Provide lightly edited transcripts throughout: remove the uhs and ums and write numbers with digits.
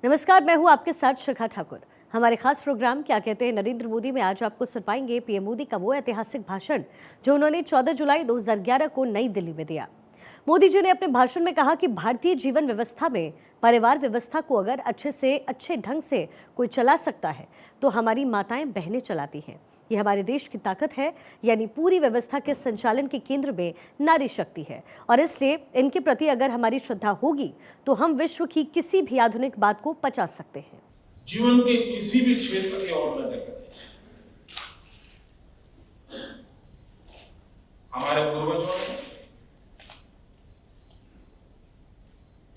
नमस्कार, मैं हूं आपके साथ शिखा ठाकुर। हमारे खास प्रोग्राम क्या कहते हैं नरेंद्र मोदी में आज आपको सुनवाएंगे पीएम मोदी का वो ऐतिहासिक भाषण जो उन्होंने 14 जुलाई 2011 को नई दिल्ली में दिया। मोदी जी ने अपने भाषण में कहा कि भारतीय जीवन व्यवस्था में परिवार व्यवस्था को अगर अच्छे ढंग से कोई चला सकता है तो हमारी माताएं बहनें चलाती हैं। यह हमारे देश की ताकत है, यानी पूरी व्यवस्था के संचालन के केंद्र में नारी शक्ति है और इसलिए इनके प्रति अगर हमारी श्रद्धा होगी तो हम विश्व की किसी भी आधुनिक बात को पचा सकते हैं। जीवन के किसी भी क्षेत्र की ओर नजर करें, हमारे पूर्वजों ने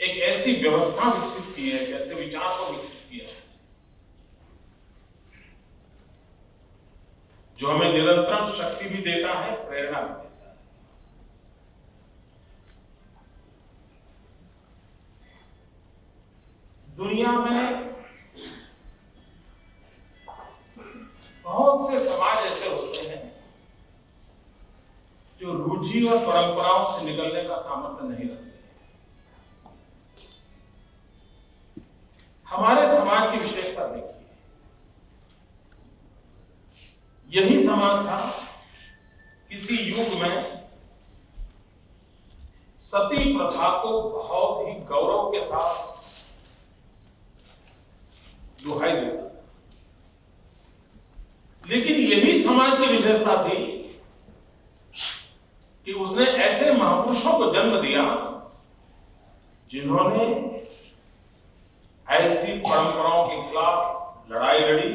एक ऐसी व्यवस्था विकसित की है, एक ऐसे विचार को विकसित किया है जो हमें निरंतर शक्ति भी देता है, प्रेरणा भी देता है। दुनिया में बहुत से समाज ऐसे होते हैं जो रुचि और परंपराओं से निकलने का सामर्थ्य नहीं रखते। हमारे समाज की विशेषता देखिए, यही समाज था किसी युग में सती प्रथा को बहुत ही गौरव के साथ दुहाई देता, लेकिन यही समाज की विशेषता थी कि उसने ऐसे महापुरुषों को जन्म दिया जिन्होंने ऐसी परंपराओं के खिलाफ लड़ाई लड़ी,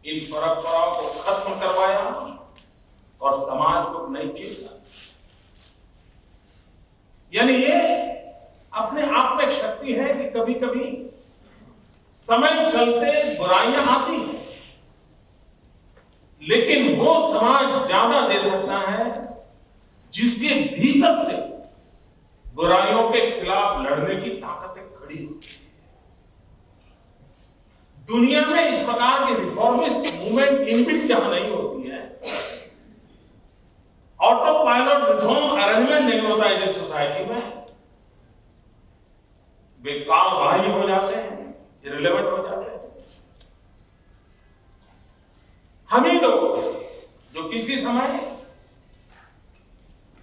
इन परंपराओं को खत्म करवाया और समाज को नई चेतना। यानी ये अपने आप में एक शक्ति है कि कभी कभी समय चलते बुराइयां आती हैं, लेकिन वो समाज ज्यादा दे सकता है जिसके भीतर से बुराइयों के खिलाफ लड़ने की ताकत खड़ी होती है। दुनिया में इस प्रकार की रिफॉर्मिस्ट मूवमेंट इनबिल्ट जहां नहीं होती है, ऑटो पायलट रिफॉर्म अरेंजमेंट नहीं होता है जिस सोसाइटी में, वे कालबाह्य हो जाते हैं, इररिलेवेंट हो जाते हैं। हम ही लोग जो किसी समय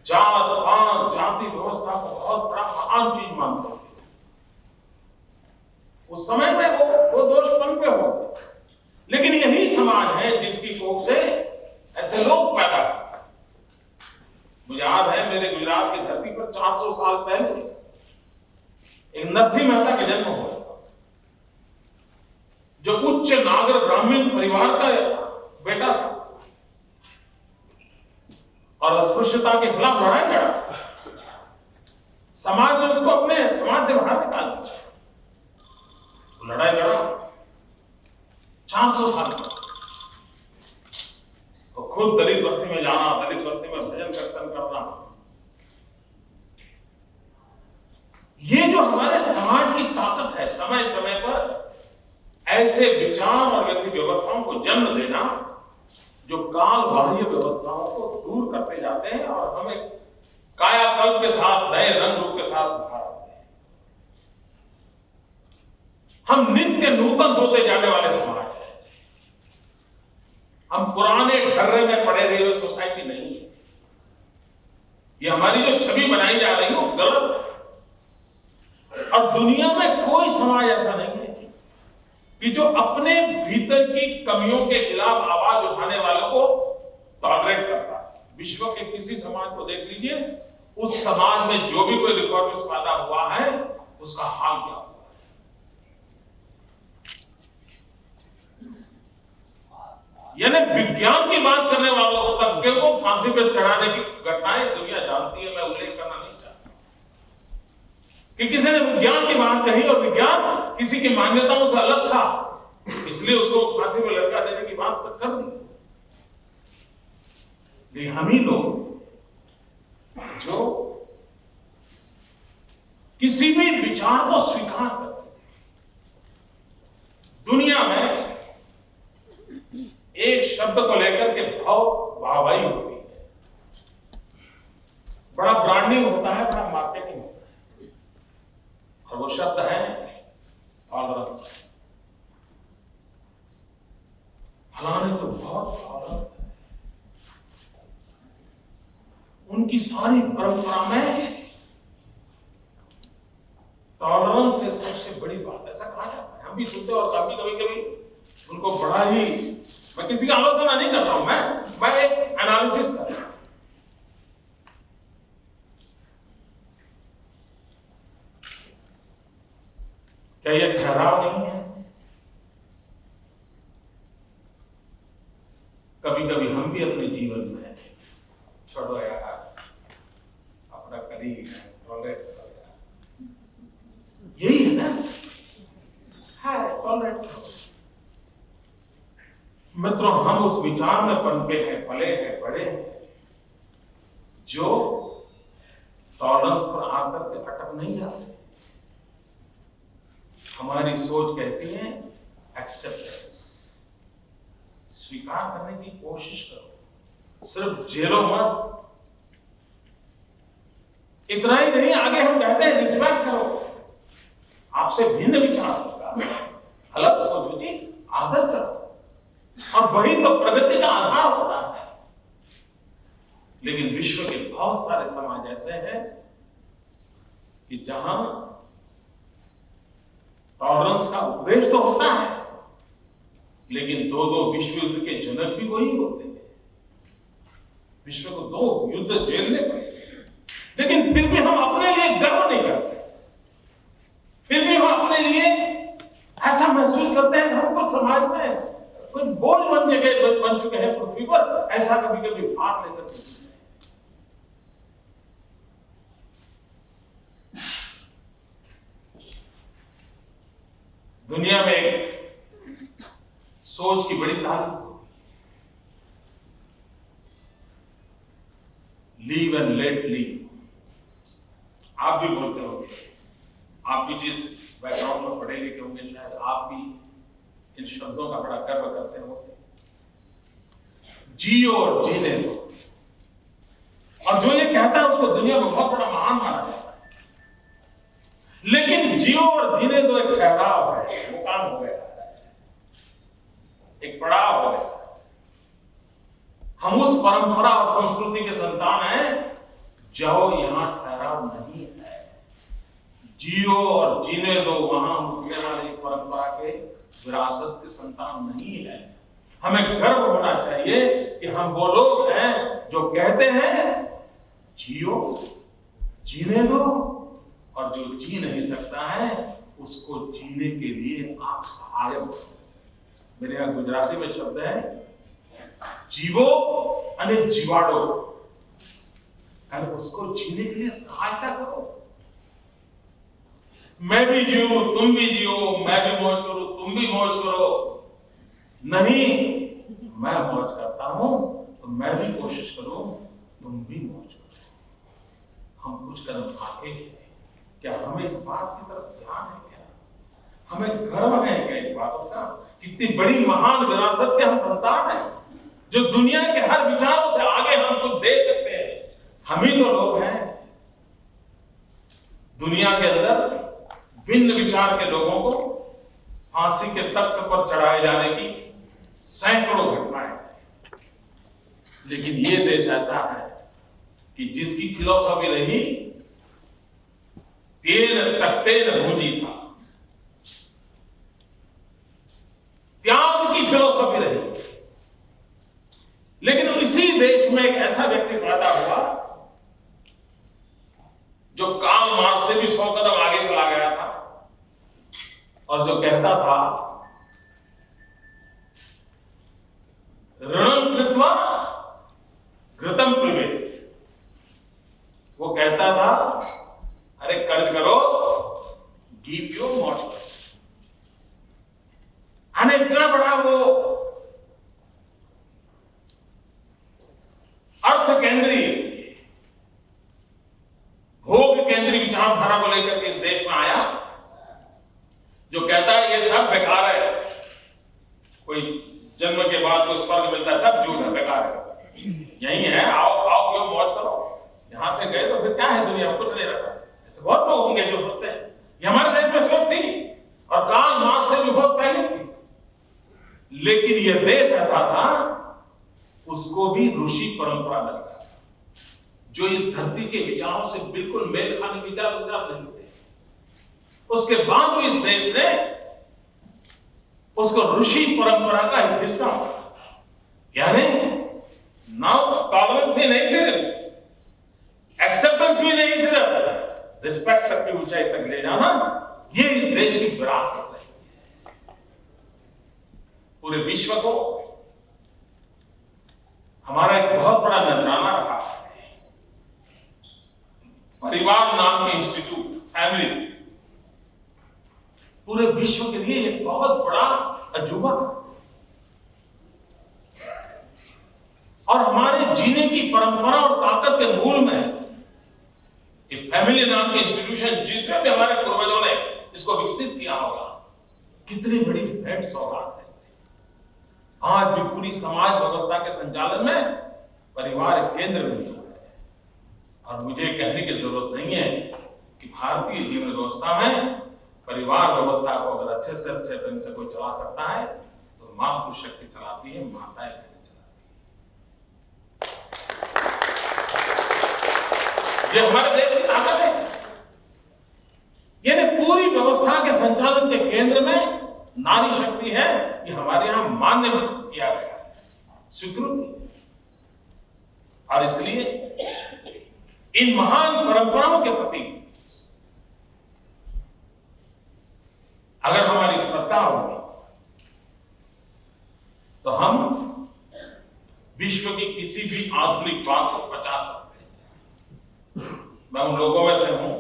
जात पात जाति व्यवस्था को बहुत बड़ा महान चीज मानते हैं, उस समय में वो दोष पनपे हो, लेकिन यही समाज है जिसकी कोख से ऐसे लोग पैदा हुए। मुझे याद है मेरे गुजरात की धरती पर 400 साल पहले एक नरसिंह मेहता का जन्म हुआ जो उच्च नागर ग्रामीण परिवार का बेटा था और अस्पृश्यता के खिलाफ लड़ाई लड़ा। समाज ने उसको अपने समाज से बाहर निकाल दिया, लड़ाई लड़ा 400 साल तक। तो खुद दलित बस्ती में जाना, दलित बस्ती में भजन कीर्तन करना, ये जो हमारे समाज की ताकत है, समय समय पर ऐसे विचार और ऐसी व्यवस्थाओं को जन्म देना जो काल बाह्य व्यवस्थाओं को दूर करते जाते हैं और हमें कायाकल्प के साथ नए रंग रूप के साथ उभार आते हैं। हम नित्य नूतन होते जाने वाले समाज है, हम पुराने ढर्रे में पड़े हुए सोसाइटी नहीं है। ये हमारी जो छवि बनाई जा रही है वो गलत है और दुनिया में कोई समाज ऐसा नहीं है कि जो अपने भीतर की कमियों के खिलाफ आवाज उठाने वालों को टॉलरेट करता है। विश्व के किसी समाज को देख लीजिए, उस समाज में जो भी कोई रिफॉर्मिस्ट पैदा हुआ है उसका हाल क्या हुआ है। यानी विज्ञान की बात करने वालों को, तज्ञों को फांसी पर चढ़ाने की घटनाएं दुनिया जानती है, मैं उल्लेख करना नहीं चाहता कि किसी ने विज्ञान की बात कही और विज्ञान किसी की मान्यताओं से अलग था, इसलिए उसको फांसी में लटका देने की बात तो कर दी। लेकिन हम ही लोग जो किसी भी विचार को स्वीकार करते थे, दुनिया में एक शब्द को लेकर के बहुत वाहवाही होती है, बड़ा ब्रांडिंग होता है, बड़ा मार्केटिंग होता है, और वो शब्द है उनकी सारी परंपरा में टॉलरेंस से सबसे बड़ी बात ऐसा कहा जाता है। हम भी सुनते हैं और काफी कभी उनको बड़ा ही, मैं किसी की आलोचना नहीं कर रहा हूं, मैं एक एनालिसिस कर रहा हूं। क्या ये ठहराव नहीं है? कभी कभी हम भी अपने जीवन में छोड़ो यार, अपना कलीग है, टॉलरेट करो यार, यही है ना, है टॉलरेट करो। मित्रों, हम उस विचार में पनपे हैं, पले हैं, बड़े हैं, जो टॉलरेंस पर आकर के अटक नहीं जाते। हमारी सोच कहती है एक्सेप्टेंस, स्वीकार करने की कोशिश करो, सिर्फ झेलो मत। इतना ही नहीं, आगे हम कहते हैं रिस्पेक्ट करो, आपसे भिन्न विचार होगा, अलग सोच होती, आदर करो, और वही तो प्रगति का आधार होता है। लेकिन विश्व के बहुत सारे समाज ऐसे हैं कि जहां टॉलरेंस का उपदेश तो होता है, लेकिन दो विश्व युद्ध के जनक भी वही होते हैं। विश्व को 2 युद्ध झेलने पड़े, लेकिन फिर भी हम अपने लिए गर्व नहीं करते, फिर भी हम अपने लिए ऐसा महसूस करते हैं कि हम कुछ समाज में कुछ बोझ बन चुके हैं पृथ्वी पर, ऐसा कभी कभी भार लेकर के। दुनिया में एक सोच की बड़ी तारीफ होगी, लीव एंड लेट लीव। आप भी बोलते होंगे, आप भी जिस बैकग्राउंड में पढ़े लिखे होंगे, शायद आप भी इन शब्दों का बड़ा गर्व करते होंगे, जियो और जीने दो। और जो ये कहता है उसको दुनिया में बहुत बड़ा महान माना जाता है। लेकिन जियो और जीने दो एक ठहराव है, मुकाम हो गया, एक पड़ाव हो गया। हम उस परंपरा और संस्कृति के संतान हैं जो यहां ठहराव नहीं है। जियो और जीने दो वहां उठने वाली परंपरा के विरासत के संतान नहीं है। हमें गर्व होना चाहिए कि हम वो लोग हैं जो कहते हैं जियो, जीने दो, और जो जी नहीं सकता है उसको जीने के लिए आप सहायक हो। मेरे यहां गुजराती में शब्द है जीवो अने जीवाड़ो, अरे उसको जीने के लिए सहायता करो। मैं भी जीऊं, तुम भी जियो, मैं भी मौज करूं, तुम भी मौज करो। नहीं, मैं मौज करता हूं तो मैं भी कोशिश करूं, तुम भी मौज करो। हम कुछ कदम आगे हैं। क्या हमें इस बात की तरफ ध्यान है? क्या हमें गर्व है क्या इस बातों का? कितनी बड़ी महान विरासत के हम संतान हैं, जो दुनिया के हर विचारों से आगे हम कुछ दे सकते हैं। हम ही तो लोग हैं। दुनिया के अंदर भिन्न विचार के लोगों को फांसी के तख्त पर चढ़ाए जाने की सैकड़ों घटनाएं, लेकिन ये देश ऐसा है कि जिसकी फिलॉसफी रही तेन तख्तेन भूंजी था, त्याग की फिलॉसफी रही। लेकिन इसी देश में एक ऐसा व्यक्ति पैदा हुआ जो कार्ल मार्क्स से भी 100 कदम आगे चला गया था, और जो कहता था ऋणं कृत्वा घृतं पिबेत्। वो कहता था अरे कर्ज करो, घी पियो, मौज करो। इतना बड़ा वो अर्थ केंद्रीय, भोग केंद्रीय विचारधारा को लेकर के इस देश में आया, जो कहता है ये सब बेकार है, कोई जन्म के बाद कोई स्वर्ग मिलता है, सब झूठ है, बेकार है, सब यही है, आओ खाओ पियो मौज करो। यहां से गए तो फिर क्या है दुनिया में? कुछ नहीं रखा। ऐसे बहुत लोग होंगे जो होते हैं। ये हमारे देश में सोच थी, और कार्ल मार्क्स से भी बहुत पहले थी। लेकिन यह देश ऐसा था, उसको भी ऋषि परंपरा मिल गया, जो इस धरती के विचारों से बिल्कुल मेल खाने विचार विचार नहीं थे। उसके बाद भी इस देश ने उसको ऋषि परंपरा का एक हिस्सा माना, यानी नाउ टॉलरेंस ही नहीं सिर्फ एक्सेप्टेंस भी नहीं, सिर्फ रिस्पेक्ट तक की ऊंचाई तक ले जाना, ये इस देश की विरासत है। पूरे विश्व को हमारा एक बहुत बड़ा नजराना रहा है परिवार नाम के इंस्टीट्यूट, फैमिली पूरे विश्व के लिए एक बहुत बड़ा अजूबा और हमारे जीने की परंपरा और ताकत के मूल में ये फैमिली नाम के इंस्टीट्यूशन, जिसमें भी हमारे पूर्वजों ने इसको विकसित किया होगा, कितनी बड़ी भेंट सौगात है। आज भी पूरी समाज व्यवस्था के संचालन में परिवार एक केंद्र बिंदु है और मुझे कहने की जरूरत नहीं है कि भारतीय जीवन व्यवस्था में परिवार व्यवस्था को अगर अच्छे से कोई चला सकता है तो मातृशक्ति चलाती है, माताएं चलाती है। ये हमारे देश की ताकत है। यानी पूरी व्यवस्था के संचालन के केंद्र में नारी शक्ति है। ये हमारे यहां मान्य किया गया है, स्वीकृति। और इसलिए इन महान परंपराओं के प्रति अगर हमारी श्रद्धा होगी तो हम विश्व की किसी भी आधुनिक बात को पचा सकते हैं। मैं उन लोगों में से हूं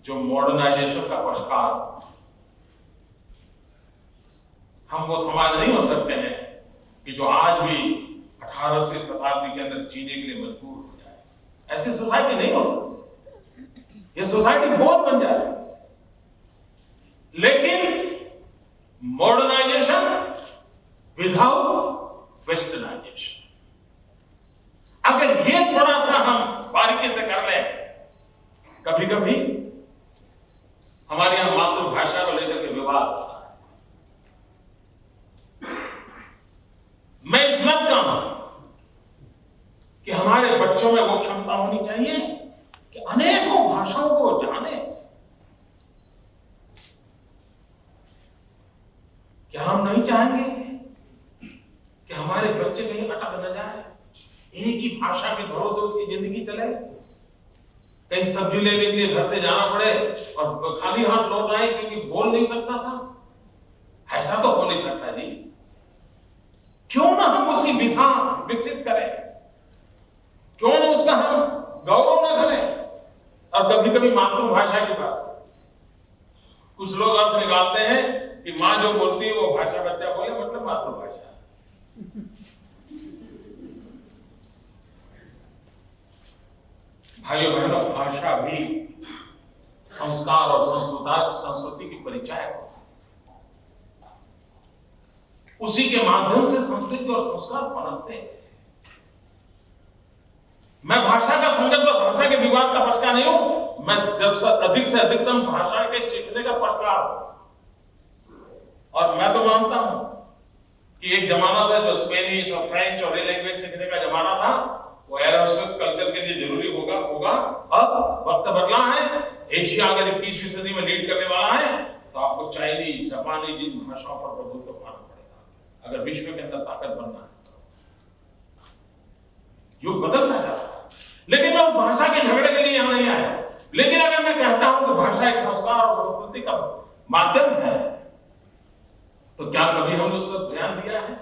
जो मॉडर्नाइजेशन का पक्षकार, हम वो समाज नहीं हो सकते हैं कि जो आज भी 18वीं शताब्दी के अंदर जीने के लिए मजबूर हो जाए। ऐसी सोसाइटी नहीं हो सकती। ये सोसाइटी बहुत बन जाए, लेकिन मॉडर्नाइजेशन विदाउट वेस्टर्नाइजेशन, अगर ये थोड़ा सा हम बारीकी से कर लें, कभी कभी हमारे यहां मातृभाषा को लेकर के विवाद होता है। मैं इस मत का हूं कि हमारे बच्चों में वो क्षमता होनी चाहिए कि अनेकों भाषाओं को जाने। क्या हम नहीं चाहेंगे कि हमारे बच्चे कहीं अटक न जाए, एक ही भाषा के भरोसे उसकी जिंदगी चले, कहीं सब्जी लेने के लिए घर से जाना पड़े और खाली हाथ लौट आए क्योंकि बोल नहीं सकता था? ऐसा तो हो नहीं सकता जी। क्यों ना हम उसकी विधा विकसित करें, क्यों ना उसका हम गौरव ना करें। और कभी कभी मातृभाषा की बात, कुछ लोग अर्थ निकालते हैं कि मां जो बोलती है वो भाषा बच्चा बोले, मतलब मातृभाषा। भाइयों बहनों, भाषा भी संस्कार और संस्कृति की परिचायक होता है। उसी के माध्यम से संस्कृति और संस्कार पनपते हैं। मैं भाषा का संघर्ष और भाषा के विवाद का पक्षकार नहीं हूं। मैं जब अधिक से अधिकतम भाषा के सीखने का पक्षकार हूं। और मैं तो मानता हूं कि एक जमाना था जो स्पेनिश और फ्रेंच और ये लैंग्वेज सीखने का जमाना था, वो एयर होस्टेस कल्चर के लिए जरूरी होगा। अब वक्त बदला है। एशिया अगर 21वीं सदी में लीड करने वाला है तो आपको चाइनीज, जापानी जिन भाषाओं पर प्रभुत्व पाना पड़ेगा अगर विश्व के अंदर ताकत बनना है। युग बदलता जा रहा है, लेकिन मैं उस भाषा के झगड़े के लिए यहां नहीं आया। लेकिन अगर मैं कहता हूं कि भाषा एक संस्कार और संस्कृति का माध्यम है, तो क्या कभी हमने उस पर ध्यान दिया है?